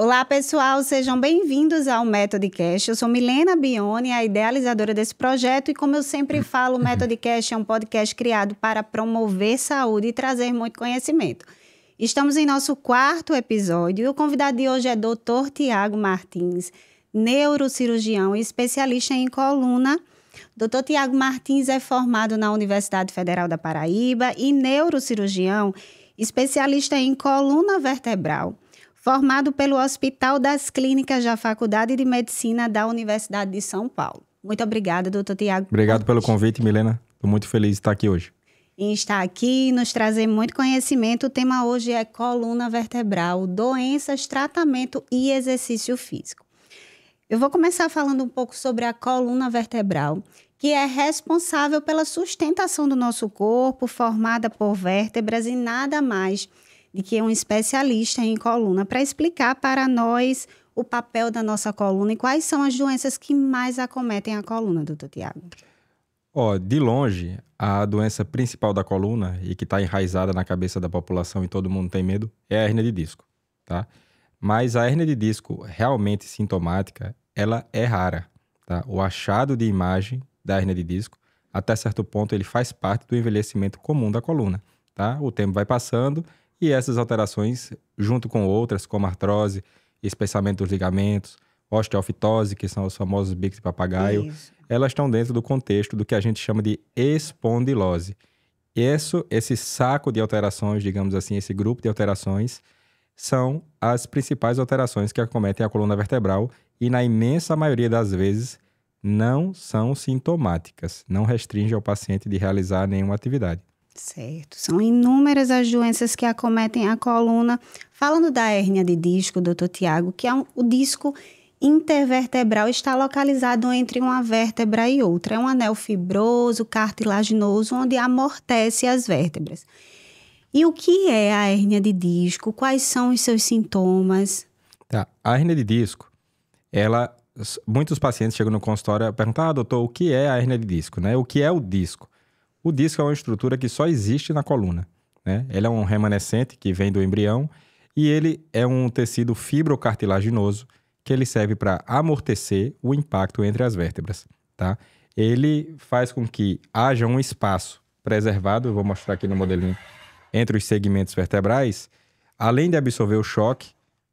Olá, pessoal, sejam bem-vindos ao Metodcast. Eu sou Milena Bione, a idealizadora desse projeto, e como eu sempre falo, o Metodcast é um podcast criado para promover saúde e trazer muito conhecimento. Estamos em nosso 4º episódio e o convidado de hoje é Dr. Tiago Martins, neurocirurgião e especialista em coluna. Dr. Tiago Martins é formado na Universidade Federal da Paraíba e neurocirurgião, especialista em coluna vertebral, formado pelo Hospital das Clínicas da Faculdade de Medicina da Universidade de São Paulo. Muito obrigada, doutor Tiago. Obrigado pelo convite, Milena. Estou muito feliz de estar aqui hoje. Em estar aqui e nos trazer muito conhecimento. O tema hoje é coluna vertebral, doenças, tratamento e exercício físico. Eu vou começar falando um pouco sobre a coluna vertebral, que é responsável pela sustentação do nosso corpo, formada por vértebras e nada mais de que um especialista em coluna, para explicar para nós o papel da nossa coluna e quais são as doenças que mais acometem a coluna, doutor Tiago. De longe, a doença principal da coluna e que está enraizada na cabeça da população e todo mundo tem medo é a hérnia de disco, tá? Mas a hérnia de disco realmente sintomática, ela é rara, tá? O achado de imagem da hérnia de disco, até certo ponto, ele faz parte do envelhecimento comum da coluna, tá? O tempo vai passando e essas alterações, junto com outras, como artrose, espessamento dos ligamentos, osteofitose, que são os famosos bicos de papagaio, elas estão dentro do contexto do que a gente chama de espondilose. Esse saco de alterações, digamos assim, esse grupo de alterações, são as principais alterações que acometem a coluna vertebral e, na imensa maioria das vezes, não são sintomáticas, não restringe ao paciente de realizar nenhuma atividade. Certo. São inúmeras as doenças que acometem a coluna. Falando da hérnia de disco, doutor Tiago, que é o disco intervertebral está localizado entre uma vértebra e outra. É um anel fibroso, cartilaginoso, onde amortece as vértebras. E o que é a hérnia de disco? Quais são os seus sintomas? A hérnia de disco, muitos pacientes chegam no consultório e perguntam, doutor, o que é a hérnia de disco, né? O que é o disco? O disco é uma estrutura que só existe na coluna, né? Ele é um remanescente que vem do embrião e ele é um tecido fibrocartilaginoso que ele serve para amortecer o impacto entre as vértebras, tá? Ele faz com que haja um espaço preservado, eu vou mostrar aqui no modelinho, entre os segmentos vertebrais. Além de absorver o choque,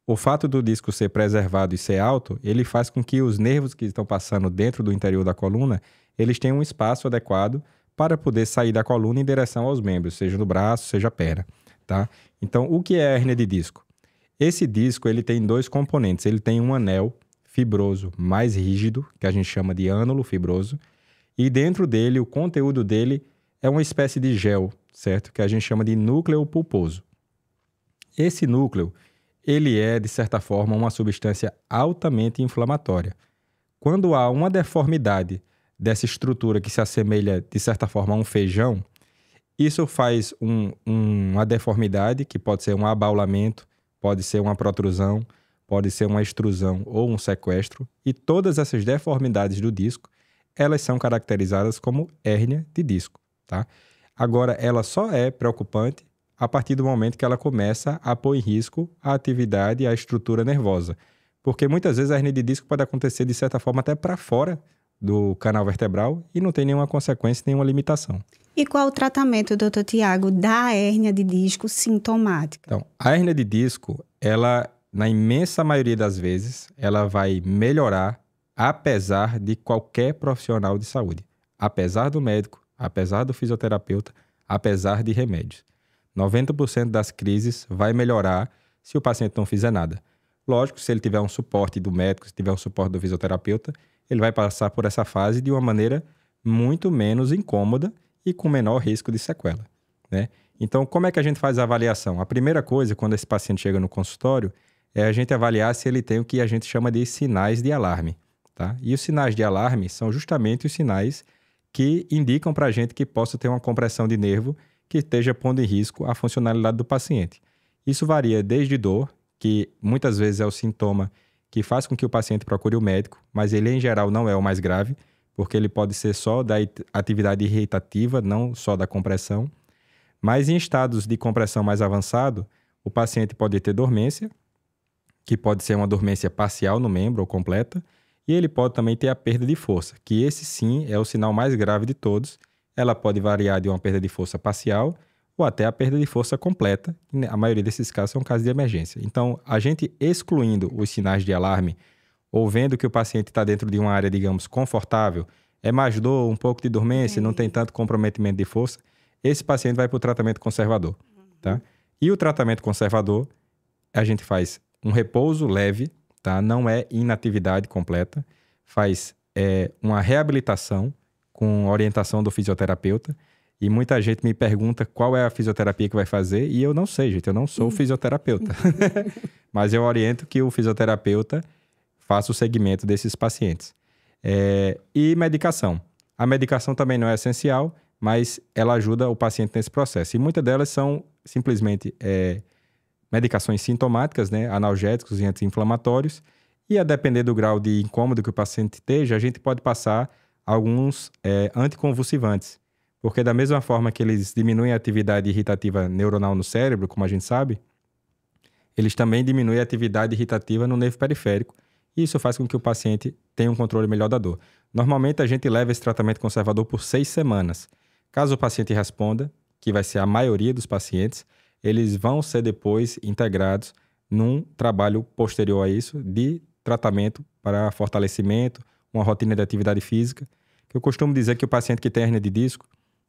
o fato do disco ser preservado e ser alto, ele faz com que os nervos que estão passando dentro do interior da coluna, eles tenham um espaço adequado para poder sair da coluna em direção aos membros, seja no braço, seja a perna, tá? Então, o que é a hérnia de disco? Esse disco, ele tem 2 componentes. Ele tem um anel fibroso mais rígido, que a gente chama de ânulo fibroso, e dentro dele, o conteúdo dele é uma espécie de gel, certo? Que a gente chama de núcleo pulposo. Esse núcleo, ele é, de certa forma, uma substância altamente inflamatória. Quando há uma deformidade dessa estrutura que se assemelha, de certa forma, a um feijão, isso faz uma deformidade, que pode ser um abaulamento, pode ser uma protrusão, pode ser uma extrusão ou um sequestro, e todas essas deformidades do disco, elas são caracterizadas como hérnia de disco, tá? Agora, ela só é preocupante a partir do momento que ela começa a pôr em risco a atividade e a estrutura nervosa, porque muitas vezes a hérnia de disco pode acontecer, de certa forma, até para fora do canal vertebral e não tem nenhuma consequência, nenhuma limitação. E qual o tratamento, doutor Tiago, da hérnia de disco sintomática? Então, a hérnia de disco, ela, na imensa maioria das vezes, ela vai melhorar apesar de qualquer profissional de saúde. Apesar do médico, apesar do fisioterapeuta, apesar de remédios. 90% das crises vai melhorar se o paciente não fizer nada. Lógico, se ele tiver um suporte do médico, se tiver um suporte do fisioterapeuta, ele vai passar por essa fase de uma maneira muito menos incômoda e com menor risco de sequela, né? Então, como é que a gente faz a avaliação? A primeira coisa, quando esse paciente chega no consultório, é a gente avaliar se ele tem o que a gente chama de sinais de alarme, tá? E os sinais de alarme são justamente os sinais que indicam para a gente que possa ter uma compressão de nervo que esteja pondo em risco a funcionalidade do paciente. Isso varia desde dor, que muitas vezes é o sintoma que faz com que o paciente procure o médico, mas ele em geral não é o mais grave, porque ele pode ser só da atividade irritativa, não só da compressão. Mas em estados de compressão mais avançado, o paciente pode ter dormência, que pode ser uma dormência parcial no membro ou completa, e ele pode também ter a perda de força, que esse sim é o sinal mais grave de todos. Ela pode variar de uma perda de força parcial ou até a perda de força completa. A maioria desses casos são casos de emergência. Então, a gente excluindo os sinais de alarme ou vendo que o paciente está dentro de uma área, digamos, confortável, é mais dor, um pouco de dormência, não tem tanto comprometimento de força, esse paciente vai para o tratamento conservador, tá? E o tratamento conservador, a gente faz um repouso leve, tá? Não é inatividade completa, faz uma reabilitação com orientação do fisioterapeuta. E muita gente me pergunta qual é a fisioterapia que vai fazer, e eu não sei, gente, eu não sou fisioterapeuta. Mas eu oriento que o fisioterapeuta faça o segmento desses pacientes. E medicação. A medicação também não é essencial, mas ela ajuda o paciente nesse processo. E muitas delas são simplesmente medicações sintomáticas, né? Analgésicos e anti-inflamatórios. E a depender do grau de incômodo que o paciente esteja, a gente pode passar alguns anticonvulsivantes. Porque da mesma forma que eles diminuem a atividade irritativa neuronal no cérebro, como a gente sabe, eles também diminuem a atividade irritativa no nervo periférico. E isso faz com que o paciente tenha um controle melhor da dor. Normalmente, a gente leva esse tratamento conservador por 6 semanas. Caso o paciente responda, que vai ser a maioria dos pacientes, eles vão ser depois integrados num trabalho posterior a isso de tratamento para fortalecimento, uma rotina de atividade física. Eu costumo dizer que o paciente que tem hérnia de disco,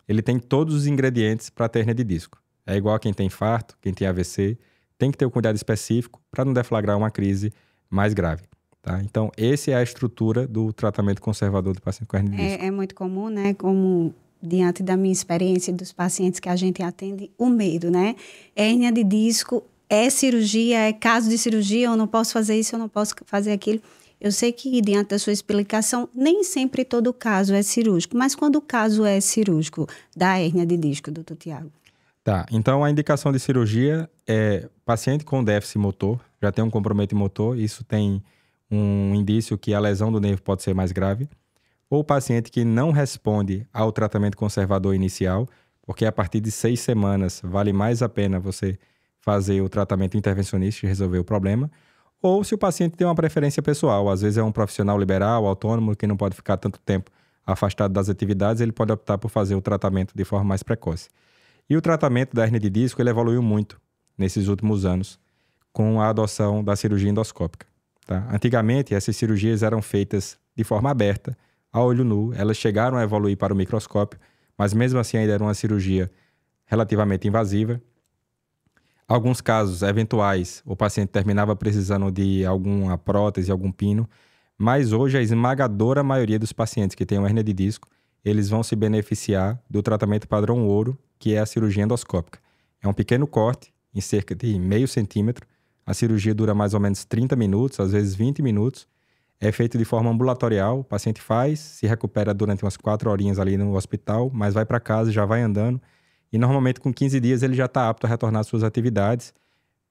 ele tem todos os ingredientes para ter hérnia de disco. É igual a quem tem infarto, quem tem AVC, tem que ter um cuidado específico para não deflagrar uma crise mais grave. Tá? Então, essa é a estrutura do tratamento conservador do paciente com hérnia de disco. É muito comum, né? Como diante da minha experiência dos pacientes que a gente atende, o medo, né? Hérnia de disco é cirurgia, é caso de cirurgia, eu não posso fazer isso, eu não posso fazer aquilo. Eu sei que, diante da sua explicação, nem sempre todo caso é cirúrgico, mas quando o caso é cirúrgico da hérnia de disco, doutor Tiago? Tá, então a indicação de cirurgia é paciente com déficit motor, já tem um comprometimento motor, isso tem um indício que a lesão do nervo pode ser mais grave, ou paciente que não responde ao tratamento conservador inicial, porque a partir de 6 semanas vale mais a pena você fazer o tratamento intervencionista e resolver o problema, ou se o paciente tem uma preferência pessoal, às vezes é um profissional liberal, autônomo, que não pode ficar tanto tempo afastado das atividades, ele pode optar por fazer o tratamento de forma mais precoce. E o tratamento da hérnia de disco, ele evoluiu muito nesses últimos anos, com a adoção da cirurgia endoscópica. Tá? Antigamente, essas cirurgias eram feitas de forma aberta, a olho nu, elas chegaram a evoluir para o microscópio, mas mesmo assim ainda era uma cirurgia relativamente invasiva. Alguns casos eventuais, o paciente terminava precisando de alguma prótese, algum pino, mas hoje a esmagadora maioria dos pacientes que têm uma hérnia de disco, eles vão se beneficiar do tratamento padrão ouro, que é a cirurgia endoscópica. É um pequeno corte, em cerca de 0,5 centímetro. A cirurgia dura mais ou menos 30 minutos, às vezes 20 minutos. É feito de forma ambulatorial, o paciente faz, se recupera durante umas 4 horinhas ali no hospital, mas vai para casa, já vai andando. E normalmente com 15 dias ele já está apto a retornar às suas atividades,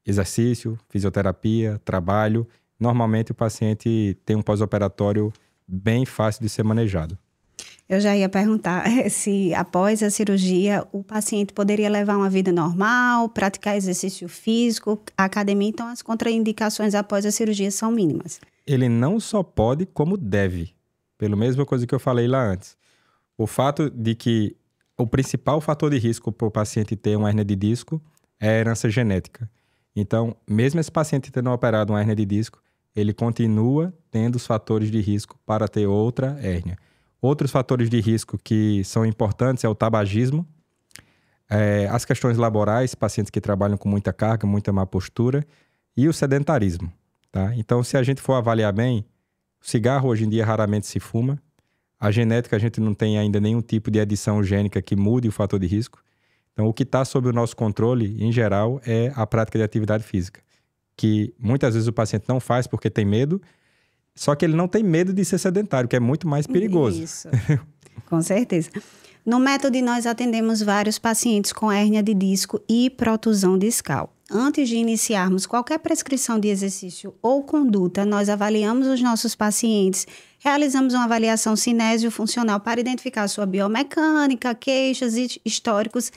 exercício, fisioterapia, trabalho. Normalmente o paciente tem um pós-operatório bem fácil de ser manejado. Eu já ia perguntar se após a cirurgia o paciente poderia levar uma vida normal, praticar exercício físico, academia, então as contraindicações após a cirurgia são mínimas. Ele não só pode, como deve, pela mesma coisa que eu falei lá antes. O fato de que o principal fator de risco para o paciente ter uma hérnia de disco é a herança genética. Então, mesmo esse paciente tendo operado uma hérnia de disco, ele continua tendo os fatores de risco para ter outra hérnia. Outros fatores de risco que são importantes é o tabagismo, as questões laborais, pacientes que trabalham com muita carga, muita má postura, e o sedentarismo. Tá? Então, se a gente for avaliar bem, o cigarro hoje em dia raramente se fuma, a genética a gente não tem ainda nenhum tipo de adição gênica que mude o fator de risco. Então, o que está sob o nosso controle, em geral, é a prática de atividade física, que muitas vezes o paciente não faz porque tem medo, só que ele não tem medo de ser sedentário, que é muito mais perigoso. Isso, com certeza. No método, nós atendemos vários pacientes com hérnia de disco e protusão discal. Antes de iniciarmos qualquer prescrição de exercício ou conduta, nós avaliamos os nossos pacientes, realizamos uma avaliação cinésio-funcional para identificar sua biomecânica, queixas e históricos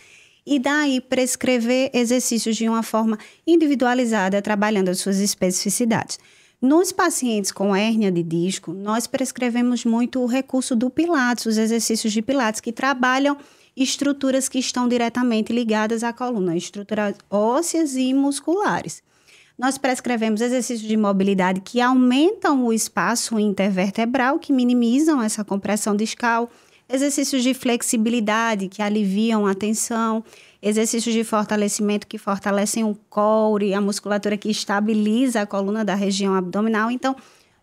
e daí prescrever exercícios de uma forma individualizada, trabalhando as suas especificidades. Nos pacientes com hérnia de disco, nós prescrevemos muito o recurso do Pilates, os exercícios de Pilates, que trabalham estruturas que estão diretamente ligadas à coluna, estruturas ósseas e musculares. Nós prescrevemos exercícios de mobilidade que aumentam o espaço intervertebral, que minimizam essa compressão discal, exercícios de flexibilidade que aliviam a tensão, exercícios de fortalecimento que fortalecem o core, a musculatura que estabiliza a coluna da região abdominal. Então,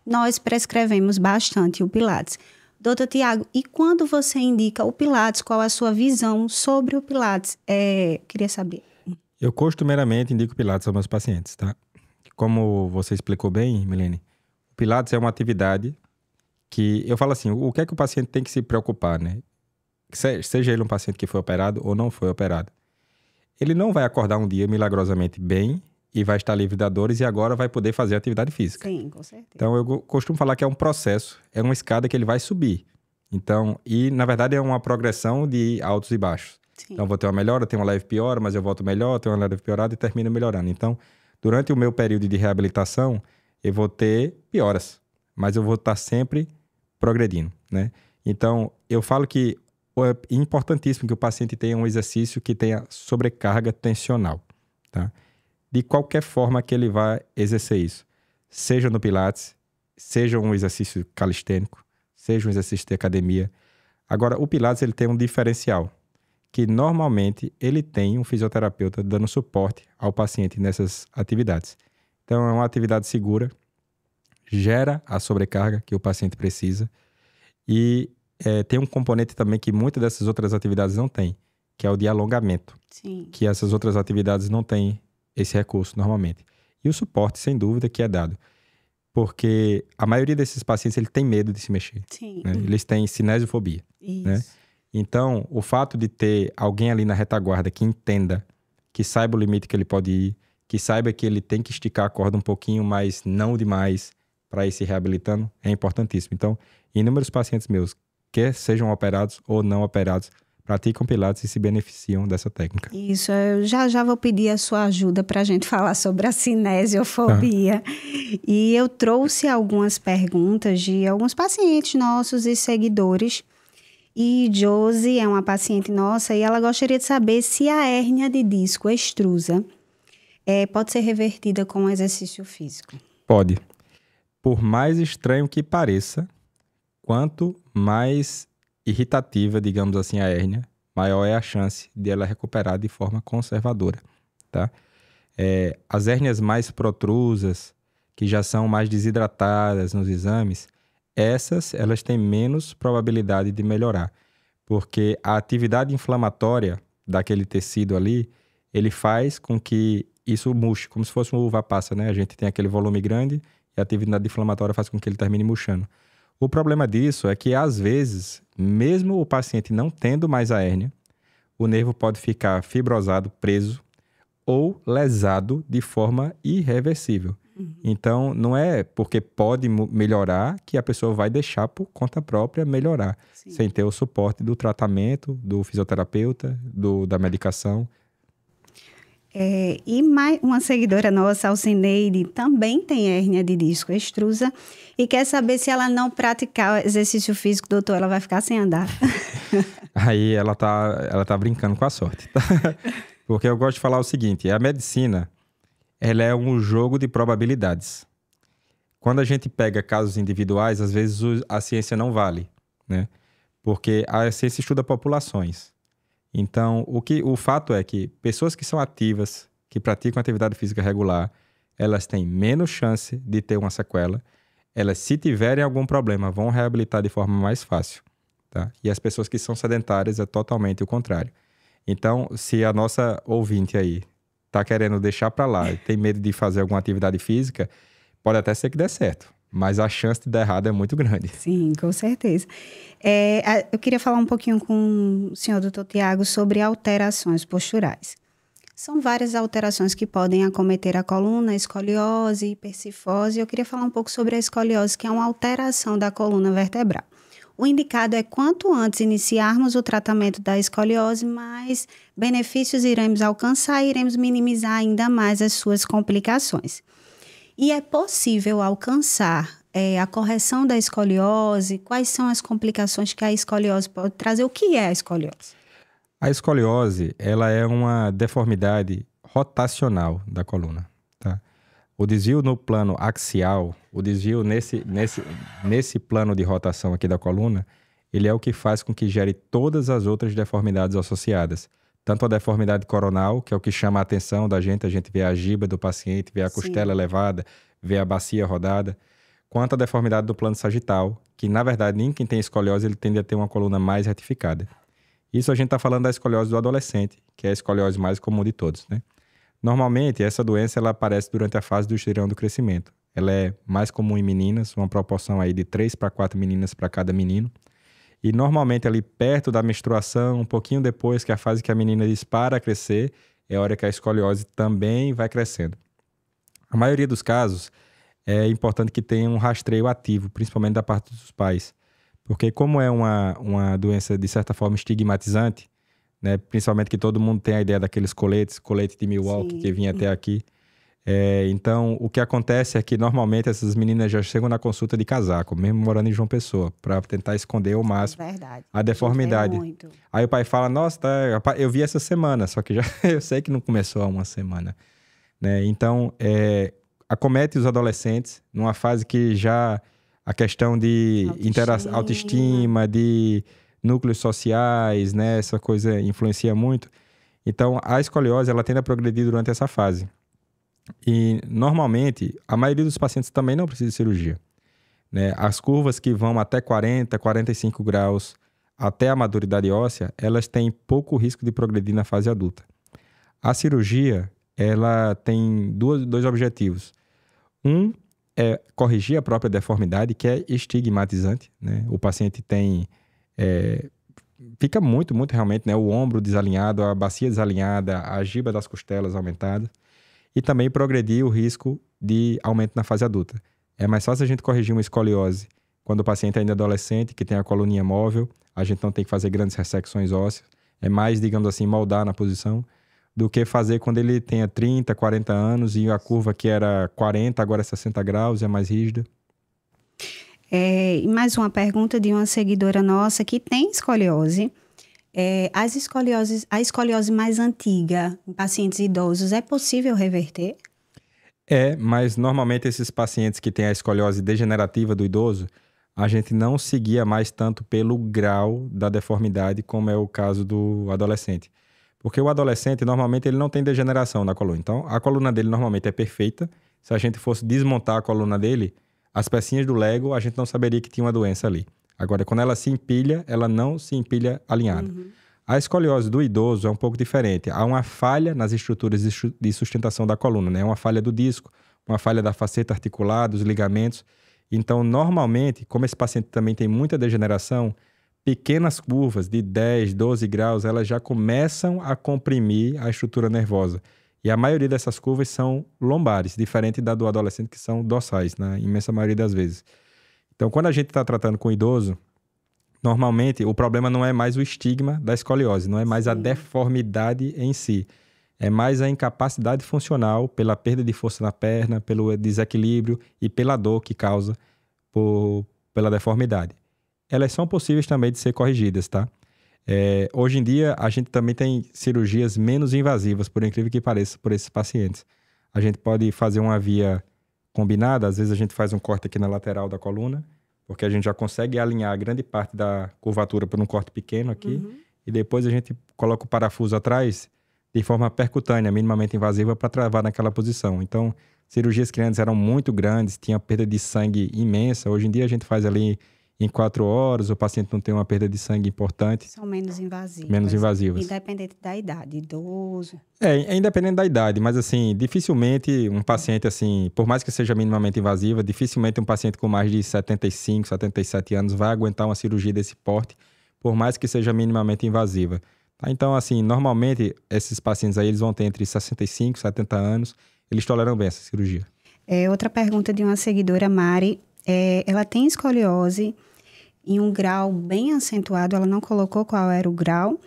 nós prescrevemos bastante o Pilates. Doutor Tiago, e quando você indica o Pilates, qual a sua visão sobre o Pilates? Queria saber. Eu costumeiramente indico Pilates aos meus pacientes, tá? Como você explicou bem, Milene, o Pilates é uma atividade que, eu falo assim, o que é que o paciente tem que se preocupar, né? Seja ele um paciente que foi operado ou não foi operado. Ele não vai acordar um dia milagrosamente bem e vai estar livre de dores e agora vai poder fazer atividade física. Sim, com certeza. Então, eu costumo falar que é um processo, é uma escada que ele vai subir. Então, e na verdade é uma progressão de altos e baixos. Sim. Então, vou ter uma melhora, tenho uma leve piora, mas eu volto melhor, tenho uma leve piorada e termino melhorando. Então, durante o meu período de reabilitação, eu vou ter pioras, mas eu vou estar sempre progredindo, né? Então, eu falo que é importantíssimo que o paciente tenha um exercício que tenha sobrecarga tensional, tá? De qualquer forma que ele vai exercer isso. Seja no Pilates, seja um exercício calistênico, seja um exercício de academia. Agora, o Pilates ele tem um diferencial, que normalmente ele tem um fisioterapeuta dando suporte ao paciente nessas atividades. Então, é uma atividade segura, gera a sobrecarga que o paciente precisa e tem um componente também que muitas dessas outras atividades não têm, que é o de alongamento. Sim. Que essas outras atividades não têm esse recurso normalmente. E o suporte, sem dúvida, que é dado. Porque a maioria desses pacientes ele tem medo de se mexer. Sim. Né? Eles têm cinesiofobia. Isso. Né? Então, o fato de ter alguém ali na retaguarda que entenda, que saiba o limite que ele pode ir, que saiba que ele tem que esticar a corda um pouquinho, mas não demais, para ir se reabilitando, é importantíssimo. Então, inúmeros pacientes meus, quer sejam operados ou não operados, praticam Pilates e se beneficiam dessa técnica. Isso, eu já vou pedir a sua ajuda para a gente falar sobre a cinesiofobia. E eu trouxe algumas perguntas de alguns pacientes nossos e seguidores. E Josi é uma paciente nossa e ela gostaria de saber se a hérnia de disco extrusa pode ser revertida com um exercício físico. Pode. Por mais estranho que pareça, quanto mais irritativa, digamos assim, a hérnia, maior é a chance de ela recuperar de forma conservadora, tá? As hérnias mais protrusas, que já são mais desidratadas nos exames, elas têm menos probabilidade de melhorar, porque a atividade inflamatória daquele tecido ali, ele faz com que isso murche, como se fosse uma uva passa, né? A gente tem aquele volume grande e a atividade inflamatória faz com que ele termine murchando. O problema disso é que, às vezes, mesmo o paciente não tendo mais a hérnia, o nervo pode ficar fibrosado, preso ou lesado de forma irreversível. Uhum. Então, não é porque pode melhorar que a pessoa vai deixar por conta própria melhorar, sim, sem ter o suporte do tratamento, do fisioterapeuta, da medicação. E mais uma seguidora nossa, Alcineide, também tem hérnia de disco extrusa e quer saber se ela não praticar exercício físico, doutor, ela vai ficar sem andar. Aí ela tá brincando com a sorte, tá? Porque eu gosto de falar o seguinte, a medicina, ela é um jogo de probabilidades. Quando a gente pega casos individuais, às vezes a ciência não vale, né? Porque a ciência estuda populações. Então, o fato é que pessoas que são ativas, que praticam atividade física regular, elas têm menos chance de ter uma sequela. Elas, se tiverem algum problema, vão reabilitar de forma mais fácil, tá? E as pessoas que são sedentárias é totalmente o contrário. Então, se a nossa ouvinte aí está querendo deixar para lá e tem medo de fazer alguma atividade física, pode até ser que dê certo. Mas a chance de dar errado é muito grande. Sim, com certeza. Eu queria falar um pouquinho com o senhor doutor Tiago sobre alterações posturais. São várias alterações que podem acometer a coluna, escoliose, hipercifose. Eu queria falar um pouco sobre a escoliose, que é uma alteração da coluna vertebral. O indicado é quanto antes iniciarmos o tratamento da escoliose, mais benefícios iremos alcançar e iremos minimizar ainda mais as suas complicações. E é possível alcançar a correção da escoliose? Quais são as complicações que a escoliose pode trazer? O que é a escoliose? A escoliose, ela é uma deformidade rotacional da coluna, tá? O desvio no plano axial, o desvio nesse plano de rotação aqui da coluna, ele é o que faz com que gere todas as outras deformidades associadas. Tanto a deformidade coronal, que é o que chama a atenção da gente, a gente vê a giba do paciente, vê a costela elevada, vê a bacia rodada, quanto a deformidade do plano sagital, que na verdade nem quem tem escoliose ele tende a ter uma coluna mais retificada. Isso a gente está falando da escoliose do adolescente, que é a escoliose mais comum de todos, né? Normalmente, essa doença ela aparece durante a fase do estirão do crescimento. Ela é mais comum em meninas, uma proporção aí de 3 para 4 meninas para cada menino. E normalmente ali perto da menstruação, um pouquinho depois, que é a fase que a menina dispara a crescer, é a hora que a escoliose também vai crescendo. A maioria dos casos é importante que tenha um rastreio ativo, principalmente da parte dos pais. Porque como é uma doença de certa forma estigmatizante, né, principalmente que todo mundo tem a ideia daqueles colete de Milwaukee que vinha até aqui. Então, o que acontece é que normalmente essas meninas já chegam na consulta de casaco, mesmo morando em João Pessoa, para tentar esconder ao máximo a deformidade. Aí o pai fala, nossa, eu vi essa semana, só que já eu sei que não começou há uma semana. Né? Então, acomete os adolescentes numa fase que já a questão de autoestima, de núcleos sociais, né? Essa coisa influencia muito. Então, a escoliose, ela tende a progredir durante essa fase. E, normalmente, a maioria dos pacientes também não precisa de cirurgia. Né? As curvas que vão até 40, 45 graus até a maduridade óssea, elas têm pouco risco de progredir na fase adulta. A cirurgia, ela tem dois objetivos. Um é corrigir a própria deformidade, que é estigmatizante. Né? O paciente fica muito realmente, né? O ombro desalinhado, a bacia desalinhada, a giba das costelas aumentada. E também progredir o risco de aumento na fase adulta. É mais fácil a gente corrigir uma escoliose quando o paciente ainda é adolescente, que tem a coluninha móvel, a gente não tem que fazer grandes ressecções ósseas, é mais, digamos assim, moldar na posição, do que fazer quando ele tenha 30, 40 anos e a curva que era 40, agora é 60 graus, é mais rígida. E mais uma pergunta de uma seguidora nossa que tem escoliose. A escoliose mais antiga em pacientes idosos, é possível reverter? Mas normalmente esses pacientes que têm a escoliose degenerativa do idoso, a gente não seguia mais tanto pelo grau da deformidade, como é o caso do adolescente. Porque o adolescente, normalmente, ele não tem degeneração na coluna. Então, a coluna dele normalmente é perfeita. Se a gente fosse desmontar a coluna dele, as pecinhas do Lego, a gente não saberia que tinha uma doença ali. Agora, quando ela se empilha, ela não se empilha alinhada. A escoliose do idoso é um pouco diferente. Há uma falha nas estruturas de sustentação da coluna, né? Uma falha do disco, uma falha da faceta articular, dos ligamentos. Então, normalmente, como esse paciente também tem muita degeneração, pequenas curvas de 10, 12 graus, elas já começam a comprimir a estrutura nervosa. E a maioria dessas curvas são lombares, diferente da do adolescente, que são dorsais, na imensa maioria das vezes. Então, quando a gente está tratando com idoso, normalmente o problema não é mais o estigma da escoliose, não é mais a deformidade em si. É mais a incapacidade funcional pela perda de força na perna, pelo desequilíbrio e pela dor que causa pela deformidade. Elas são possíveis também de ser corrigidas, tá? Hoje em dia, a gente também tem cirurgias menos invasivas, por incrível que pareça, por esses pacientes. A gente pode fazer uma via combinada, às vezes a gente faz um corte aqui na lateral da coluna, porque a gente já consegue alinhar grande parte da curvatura por um corte pequeno aqui, e depois a gente coloca o parafuso atrás de forma percutânea, minimamente invasiva, para travar naquela posição. Então, cirurgias que antes eram muito grandes, tinha perda de sangue imensa, hoje em dia a gente faz ali em 4 horas, o paciente não tem uma perda de sangue importante. São menos invasivas. Menos invasivas. Independente da idade, idoso. É independente da idade, mas assim, dificilmente um paciente assim, por mais que seja minimamente invasiva, dificilmente um paciente com mais de 75, 77 anos vai aguentar uma cirurgia desse porte, por mais que seja minimamente invasiva. Tá? Então, assim, normalmente esses pacientes aí, eles vão ter entre 65 e 70 anos, eles toleram bem essa cirurgia. Outra pergunta de uma seguidora, Mari, ela tem escoliose em um grau bem acentuado. Ela não colocou qual era o grau,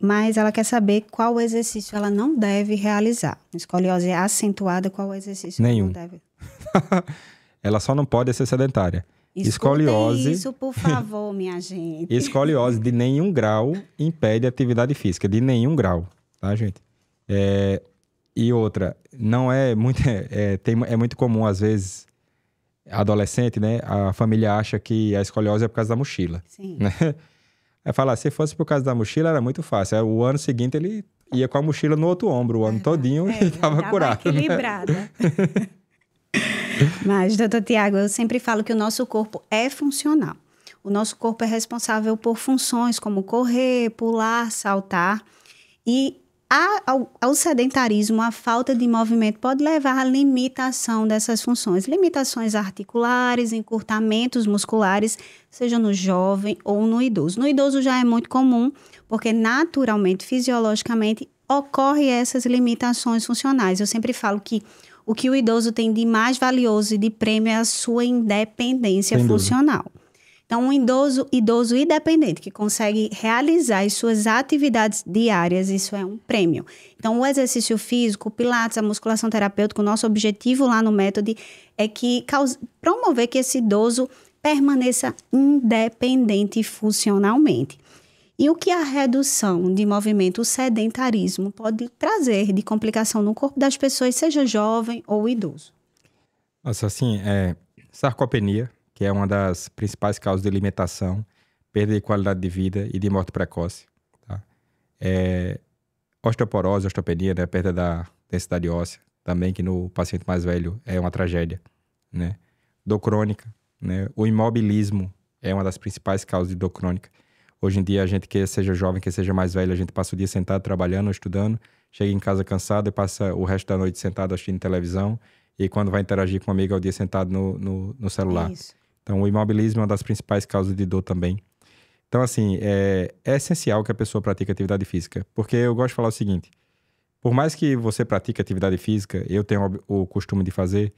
mas ela quer saber qual exercício ela não deve realizar. Escoliose é acentuada, qual exercício Nenhum. ela não deve? Ela só não pode ser sedentária. Escoliose, isso, por favor, minha gente. escoliose de nenhum grau impede atividade física, de nenhum grau, tá, gente? E outra, não é muito, é muito comum, às vezes, adolescente, né? A família acha que a escoliose é por causa da mochila. Sim. Né? Aí fala, se fosse por causa da mochila, era muito fácil. Aí, o ano seguinte, ele ia com a mochila no outro ombro, o ano todinho, e estava curado. Equilibrada. Né? Mas, doutor Tiago, eu sempre falo que o nosso corpo é funcional. O nosso corpo é responsável por funções como correr, pular, saltar. E ao sedentarismo, a falta de movimento pode levar à limitação dessas funções. Limitações articulares, encurtamentos musculares, seja no jovem ou no idoso. No idoso já é muito comum, porque naturalmente, fisiologicamente, ocorrem essas limitações funcionais. Eu sempre falo que o idoso tem de mais valioso e de prêmio é a sua independência funcional. Então, um idoso independente que consegue realizar as suas atividades diárias, isso é um prêmio. Então, o exercício físico, o pilates, a musculação terapêutica, o nosso objetivo lá no método é promover que esse idoso permaneça independente funcionalmente. E o que a redução de movimento, o sedentarismo, pode trazer de complicação no corpo das pessoas, seja jovem ou idoso? Nossa, assim, sarcopenia, que é uma das principais causas de alimentação, perda de qualidade de vida e de morte precoce. Tá? Osteoporose, osteopenia, né? Perda da densidade óssea, também que no paciente mais velho é uma tragédia. Né? Dor crônica, né? O imobilismo é uma das principais causas de dor crônica. Hoje em dia, a gente que seja jovem, que seja mais velho, a gente passa o dia sentado trabalhando, estudando, chega em casa cansado e passa o resto da noite sentado assistindo televisão, e quando vai interagir com um amigo, é o dia sentado no celular. Isso. Então, o imobilismo é uma das principais causas de dor também. Então, assim, é essencial que a pessoa pratique atividade física. Porque eu gosto de falar o seguinte, por mais que você pratique atividade física, eu tenho o costume de fazer,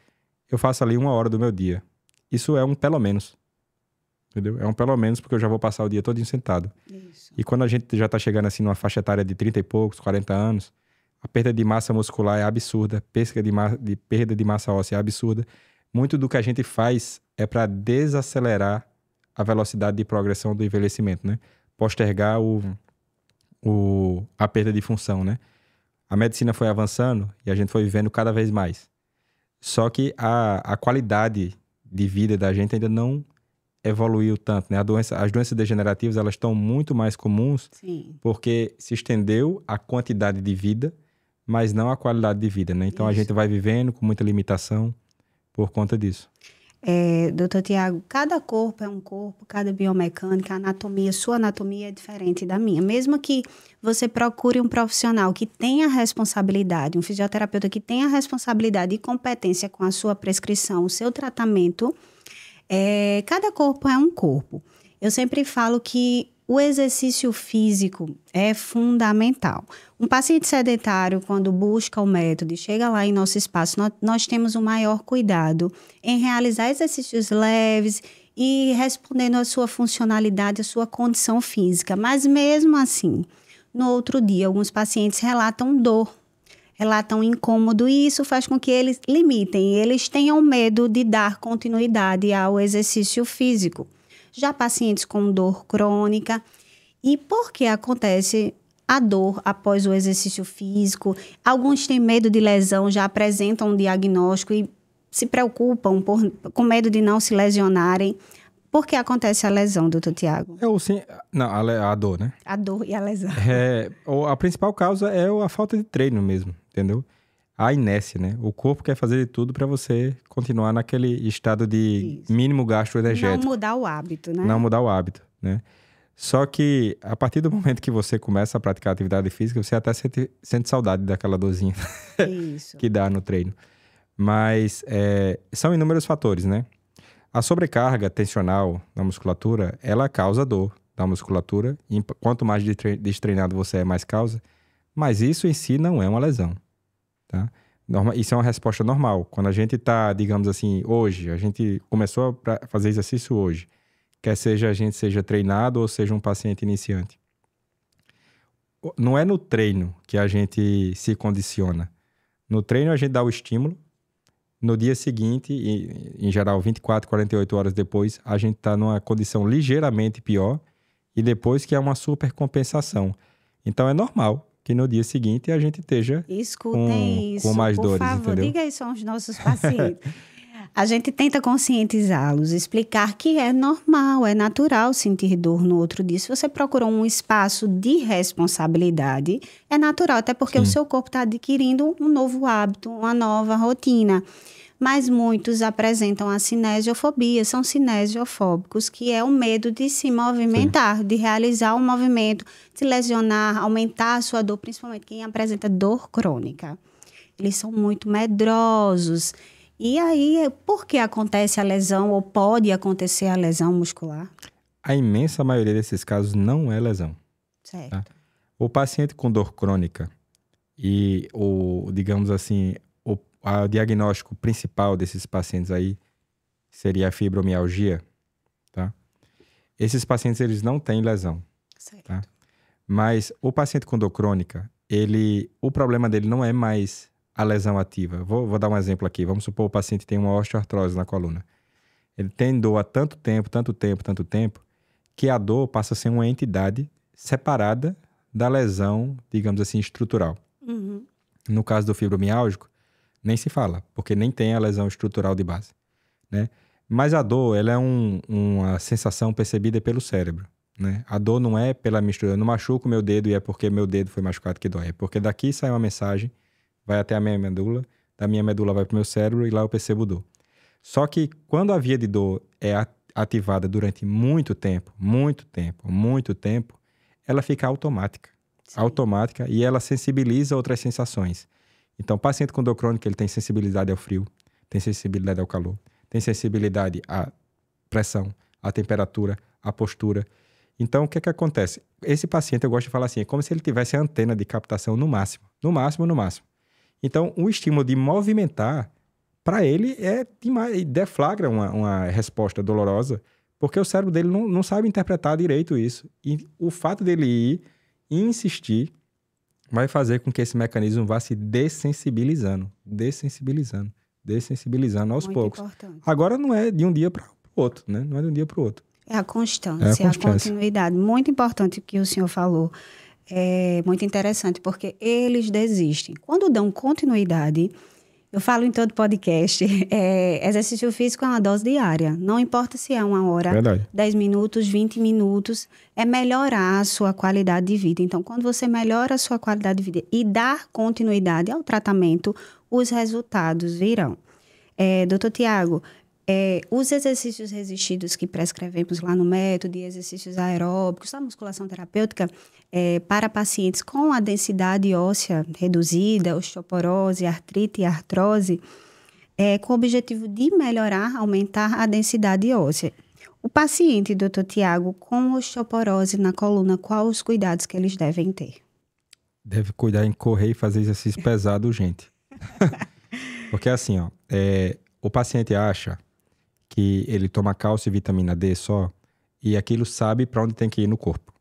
eu faço ali 1 hora do meu dia. Isso é um pelo menos. Entendeu? É um pelo menos porque eu já vou passar o dia todo sentado. Isso. E quando a gente já está chegando assim numa faixa etária de 30 e poucos, 40 anos, a perda de massa muscular é absurda, perda de massa óssea é absurda. Muito do que a gente faz é para desacelerar a velocidade de progressão do envelhecimento, né? Postergar a perda de função, né? A medicina foi avançando e a gente foi vivendo cada vez mais. Só que a qualidade de vida da gente ainda não evoluiu tanto, né? As doenças degenerativas, elas estão muito mais comuns. Sim. Porque se estendeu a quantidade de vida, mas não a qualidade de vida, né? Então, a gente vai vivendo com muita limitação por conta disso. Doutor Tiago, cada corpo é um corpo, cada biomecânica, a anatomia, sua anatomia é diferente da minha. Mesmo que você procure um profissional que tenha responsabilidade, um fisioterapeuta que tenha responsabilidade e competência com a sua prescrição, o seu tratamento, cada corpo é um corpo. Eu sempre falo que o exercício físico é fundamental. Um paciente sedentário, quando busca o método e chega lá em nosso espaço, nós temos o maior cuidado em realizar exercícios leves e respondendo à sua funcionalidade, à sua condição física. Mas mesmo assim, no outro dia, alguns pacientes relatam dor, relatam incômodo, e isso faz com que eles limitem, eles tenham medo de dar continuidade ao exercício físico. Já pacientes com dor crônica. E por que acontece a dor após o exercício físico? Alguns têm medo de lesão, já apresentam um diagnóstico e se preocupam com medo de não se lesionarem. Por que acontece a lesão, doutor Tiago? A dor, né? A dor e a lesão. A principal causa é a falta de treino mesmo, entendeu? A inércia, né? O corpo quer fazer de tudo para você continuar naquele estado de mínimo gasto energético. Não mudar o hábito, né? Não mudar o hábito, né? Só que a partir do momento que você começa a praticar atividade física, você até sente saudade daquela dorzinha que dá no treino. Mas são inúmeros fatores, né? A sobrecarga tensional na musculatura, ela causa dor da musculatura. E quanto mais destreinado você é, mais causa. Mas isso em si não é uma lesão. Tá? Isso é uma resposta normal. Quando a gente está, digamos assim, hoje, a gente começou a fazer exercício hoje, quer seja a gente seja treinado ou seja um paciente iniciante. Não é no treino que a gente se condiciona. No treino a gente dá o estímulo, no dia seguinte, e, em geral 24, 48 horas depois, a gente está numa condição ligeiramente pior e depois que é uma supercompensação. Então é normal que no dia seguinte a gente esteja com mais dores, por favor, entendeu? diga isso aos nossos pacientes. A gente tenta conscientizá-los, explicar que é normal, é natural sentir dor no outro dia. Se você procurou um espaço de responsabilidade, é natural, até porque o seu corpo está adquirindo um novo hábito, uma nova rotina. Mas muitos apresentam a cinesiofobia, são cinesiofóbicos, que é o medo de se movimentar, de realizar um movimento, se lesionar, aumentar a sua dor, principalmente quem apresenta dor crônica. Eles são muito medrosos. E aí, por que acontece a lesão ou pode acontecer a lesão muscular? A imensa maioria desses casos não é lesão. Certo. Tá? O paciente com dor crônica e digamos assim, o diagnóstico principal desses pacientes aí seria a fibromialgia, tá? Esses pacientes, eles não têm lesão. Certo. Tá? Mas o paciente com dor crônica, o problema dele não é mais a lesão ativa. Vou dar um exemplo aqui. Vamos supor que o paciente tem uma osteoartrose na coluna. Ele tem dor há tanto tempo, que a dor passa a ser uma entidade separada da lesão, digamos assim, estrutural. Uhum. No caso do fibromialgico, nem se fala, porque nem tem a lesão estrutural de base, né? Mas a dor, ela é uma sensação percebida pelo cérebro, né? A dor não é pela mistura. Eu não machuco meu dedo e é porque meu dedo foi machucado que dói. É porque daqui sai uma mensagem, vai até a minha medula, da minha medula vai para o meu cérebro e lá eu percebo dor. Só que quando a via de dor é ativada durante muito tempo, ela fica automática. Sim. Automática, e ela sensibiliza outras sensações. Então, o paciente com dor crônica, ele tem sensibilidade ao frio, tem sensibilidade ao calor, tem sensibilidade à pressão, à temperatura, à postura. Então, o que acontece? Esse paciente, eu gosto de falar assim, é como se ele tivesse a antena de captação no máximo. No máximo. Então, o estímulo de movimentar, para ele, é demais, deflagra uma resposta dolorosa, porque o cérebro dele não sabe interpretar direito isso. E o fato dele ir e insistir vai fazer com que esse mecanismo vá se dessensibilizando aos Muito poucos. Importante. Agora não é de um dia para o outro, né? Não é de um dia para o outro. É a constância, a continuidade. Muito importante o que o senhor falou. É muito interessante, porque eles desistem. Quando dão continuidade, eu falo em todo podcast, exercício físico é uma dose diária. Não importa se é 1 hora, Verdade. 10 minutos, 20 minutos, é melhorar a sua qualidade de vida. Então, quando você melhora a sua qualidade de vida e dá continuidade ao tratamento, os resultados virão. Doutor Tiago, os exercícios resistidos que prescrevemos lá no método, e exercícios aeróbicos, a musculação terapêutica, para pacientes com a densidade óssea reduzida, osteoporose, artrite e artrose, com o objetivo de melhorar, aumentar a densidade óssea. O paciente, doutor Tiago, com osteoporose na coluna, quais os cuidados que eles devem ter? Deve cuidar em correr e fazer exercício pesado, gente. Porque assim, ó, o paciente acha que ele toma cálcio e vitamina D só, e aquilo sabe para onde tem que ir no corpo.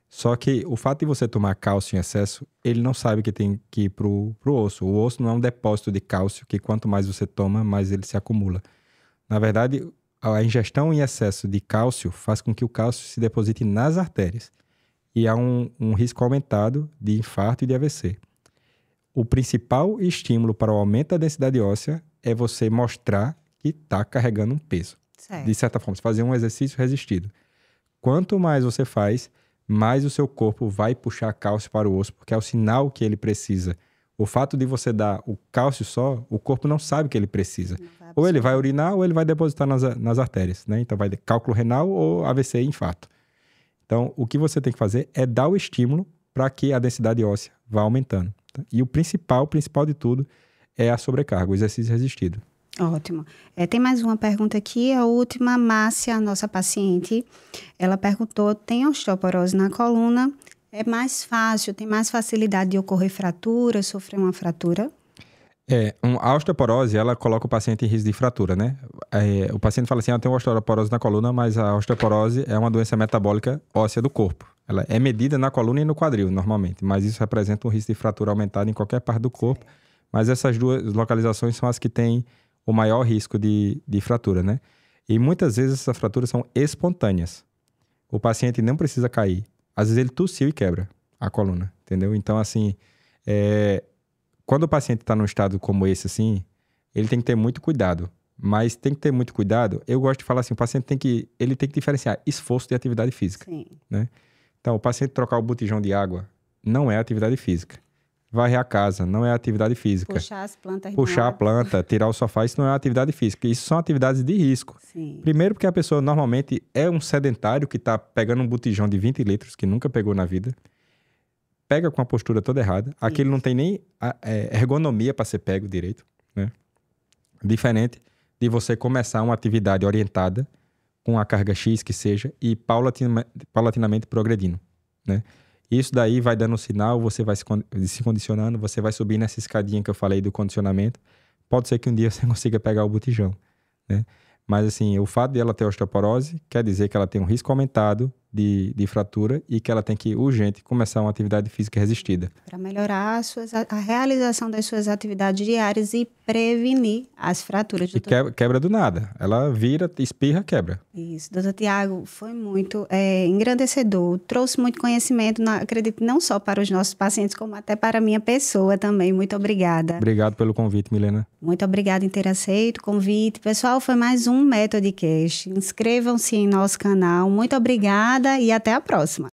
Só que o fato de você tomar cálcio em excesso, ele não sabe que tem que ir pro osso. O osso não é um depósito de cálcio, que quanto mais você toma, mais ele se acumula. Na verdade, a ingestão em excesso de cálcio faz com que o cálcio se deposite nas artérias. E há um risco aumentado de infarto e de AVC. O principal estímulo para o aumento da densidade óssea é você mostrar que está carregando um peso. Certo. De certa forma, você fazer um exercício resistido. Quanto mais você faz, mais o seu corpo vai puxar cálcio para o osso, porque é o sinal que ele precisa. O fato de você dar o cálcio só, o corpo não sabe que ele precisa. Ou ele vai urinar ou ele vai depositar nas artérias, né? Então vai ter cálculo renal ou AVC e infarto. Então, o que você tem que fazer é dar o estímulo para que a densidade óssea vá aumentando. Tá? E o principal de tudo é a sobrecarga, o exercício resistido. Ótimo. Tem mais uma pergunta aqui, a última, Márcia, nossa paciente, ela perguntou, tem osteoporose na coluna, é mais fácil, tem mais facilidade de ocorrer fratura, sofrer uma fratura? A osteoporose, ela coloca o paciente em risco de fratura, né? o paciente fala assim, eu tenho osteoporose na coluna, mas a osteoporose é uma doença metabólica óssea do corpo. Ela é medida na coluna e no quadril, normalmente, mas isso representa um risco de fratura aumentado em qualquer parte do corpo. Mas essas duas localizações são as que têm o maior risco de fratura, né? E muitas vezes essas fraturas são espontâneas. O paciente não precisa cair. Às vezes ele tossiu e quebra a coluna, entendeu? Então, assim, quando o paciente está num estado como esse, assim, ele tem que ter muito cuidado. Mas tem que ter muito cuidado. Eu gosto de falar assim, o paciente tem que diferenciar esforço de atividade física. Sim. Né? Então, o paciente trocar o botijão de água não é atividade física. Varrer a casa não é atividade física. Puxar as plantas. Puxar a planta, tirar o sofá, isso não é atividade física. Isso são atividades de risco. Sim. Primeiro porque a pessoa normalmente é um sedentário que está pegando um botijão de 20 litros, que nunca pegou na vida. Pega com a postura toda errada. Aquele não tem nem ergonomia para ser pego direito. Né? Diferente de você começar uma atividade orientada com a carga X que seja e paulatinamente progredindo, né? Isso daí vai dando um sinal, você vai se condicionando, você vai subir nessa escadinha que eu falei do condicionamento. Pode ser que um dia você consiga pegar o botijão, né? Mas assim, o fato de ela ter osteoporose quer dizer que ela tem um risco aumentado de fratura e que ela tem que, urgente, começar uma atividade física resistida. Para melhorar a realização das suas atividades diárias e prevenir as fraturas. E quebra do nada. Ela vira, espirra, quebra. Isso. Doutor Tiago, foi muito engrandecedor, trouxe muito conhecimento, acredito, não só para os nossos pacientes, como até para a minha pessoa também. Muito obrigada. Obrigado pelo convite, Milena. Muito obrigada em ter aceito o convite. Pessoal, foi mais um Metodcast. Inscrevam-se em nosso canal. Muito obrigada e até a próxima.